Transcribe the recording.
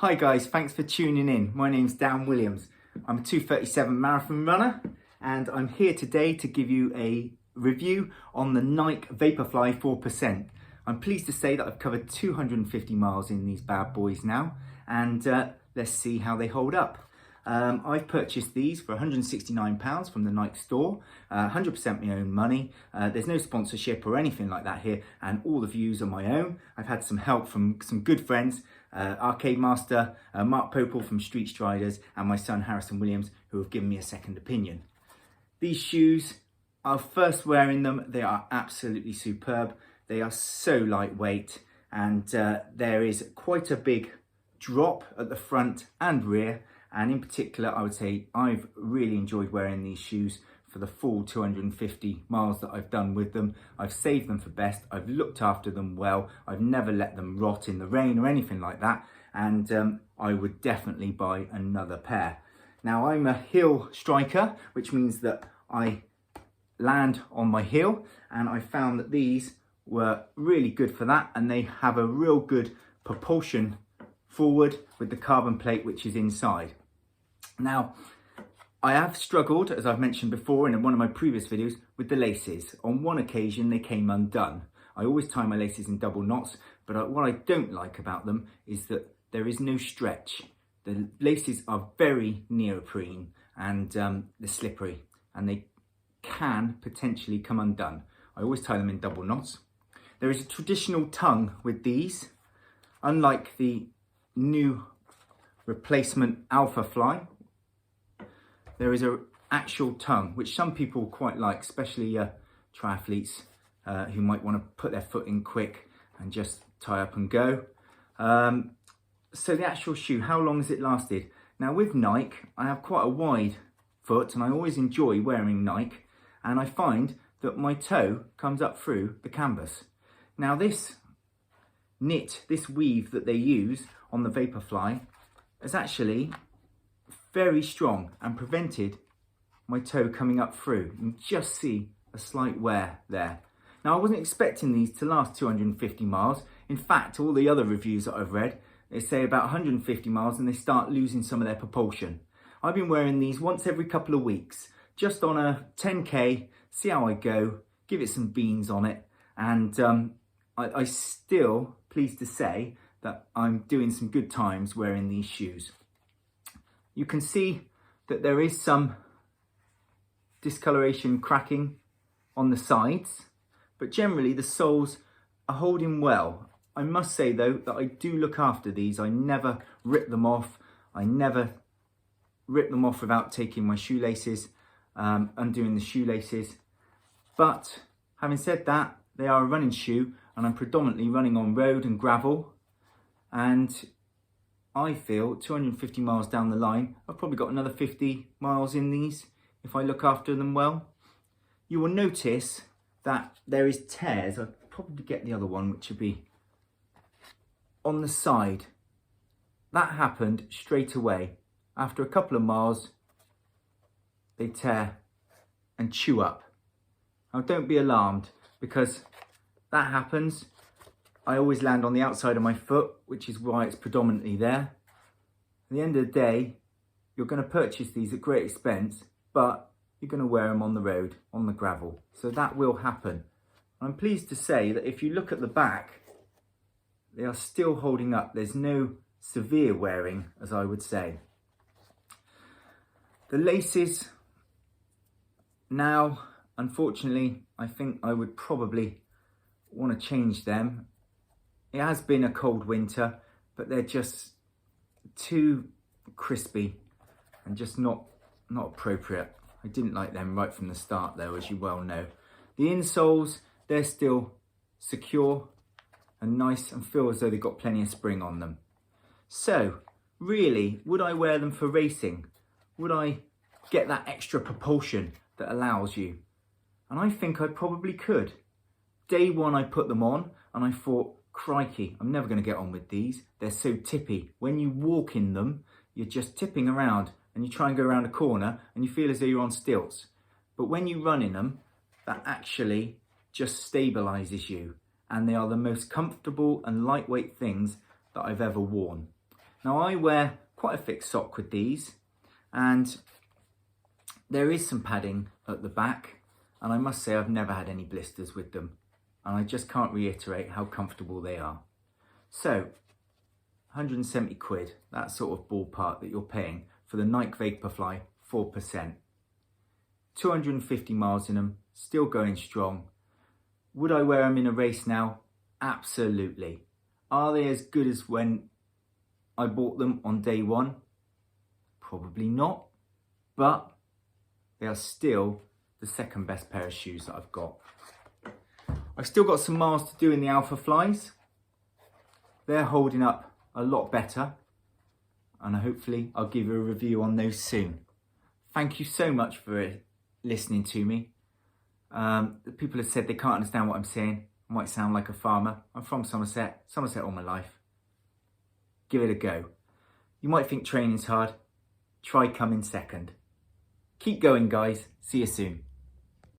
Hi guys, thanks for tuning in. My name's Dan Williams. I'm a 2:37 marathon runner and I'm here today to give you a review on the Nike Vaporfly 4%. I'm pleased to say that I've covered 250 miles in these bad boys now, and let's see how they hold up. I've purchased these for £169 from the Nike store, 100% my own money. There's no sponsorship or anything like that here, and all the views are my own. I've had some help from some good friends, Arcade Master, Mark Popel from Street Striders, and my son Harrison Williams, who have given me a second opinion. These shoes, are first wearing them, they are absolutely superb. They are so lightweight, and there is quite a big drop at the front and rear. And in particular, I would say I've really enjoyed wearing these shoes for the full 250 miles that I've done with them. I've saved them for best. I've looked after them well. I've never let them rot in the rain or anything like that. And I would definitely buy another pair. Now, I'm a heel striker, which means that I land on my heel. And I found that these were really good for that. And they have a real good propulsion forward with the carbon plate which is inside. Now, I have struggled, as I've mentioned before in one of my previous videos, with the laces. On one occasion they came undone. I always tie my laces in double knots, but what I don't like about them is that there is no stretch. The laces are very neoprene and they're slippery, and they can potentially come undone. I always tie them in double knots. There is a traditional tongue with these, unlike the new replacement Alpha Fly. There is an actual tongue, which some people quite like, especially triathletes who might want to put their foot in quick and just tie up and go. So the actual shoe, how long has it lasted? Now with Nike, I have quite a wide foot and I always enjoy wearing Nike, and I find that my toe comes up through the canvas. Now this knit, this weave that they use on the Vaporfly is actually very strong and prevented my toe coming up through. You can just see a slight wear there. Now, I wasn't expecting these to last 250 miles. In fact, all the other reviews that I've read, they say about 150 miles and they start losing some of their propulsion. I've been wearing these once every couple of weeks, just on a 10K, see how I go, give it some beans on it, and I still, pleased to say, that I'm doing some good times wearing these shoes. You can see that there is some discoloration cracking on the sides, but generally the soles are holding well. I must say though that I do look after these. I never rip them off. I never rip them off without taking my shoelaces, undoing the shoelaces. But having said that, they are a running shoe and I'm predominantly running on road and gravel. And I feel 250 miles down the line, I've probably got another 50 miles in these if I look after them well. You will notice that there is tears. I'll probably get the other one, which would be on the side. That happened straight away. After a couple of miles, they tear and chew up. Now don't be alarmed, because that happens. I always land on the outside of my foot, which is why it's predominantly there. At the end of the day, you're going to purchase these at great expense, but you're going to wear them on the road, on the gravel. So that will happen. I'm pleased to say that if you look at the back, they are still holding up. There's no severe wearing, as I would say. The laces, now, unfortunately, I think I would probably want to change them. It has been a cold winter, but they're just too crispy and just not appropriate. I didn't like them right from the start though, as you well know. The insoles, they're still secure and nice and feel as though they've got plenty of spring on them. So really, would I wear them for racing? Would I get that extra propulsion that allows you? And I think I probably could. Day one I put them on and I thought, crikey, I'm never going to get on with these. They're so tippy. When you walk in them, you're just tipping around and you try and go around a corner and you feel as though you're on stilts. But when you run in them, that actually just stabilizes you. And they are the most comfortable and lightweight things that I've ever worn. Now I wear quite a thick sock with these, and there is some padding at the back, and I must say I've never had any blisters with them, and I just can't reiterate how comfortable they are. So 170 quid, that sort of ballpark that you're paying for the Nike Vaporfly 4%. 250 miles in them, still going strong. Would I wear them in a race now? Absolutely. Are they as good as when I bought them on day one? Probably not, but they are still the second best pair of shoes that I've got. I've still got some miles to do in the Alpha Flies. They're holding up a lot better, and hopefully I'll give you a review on those soon. Thank you so much for listening to me. People have said they can't understand what I'm saying. I might sound like a farmer. I'm from Somerset all my life. Give it a go. You might think training's hard. Try coming second. Keep going, guys. See you soon.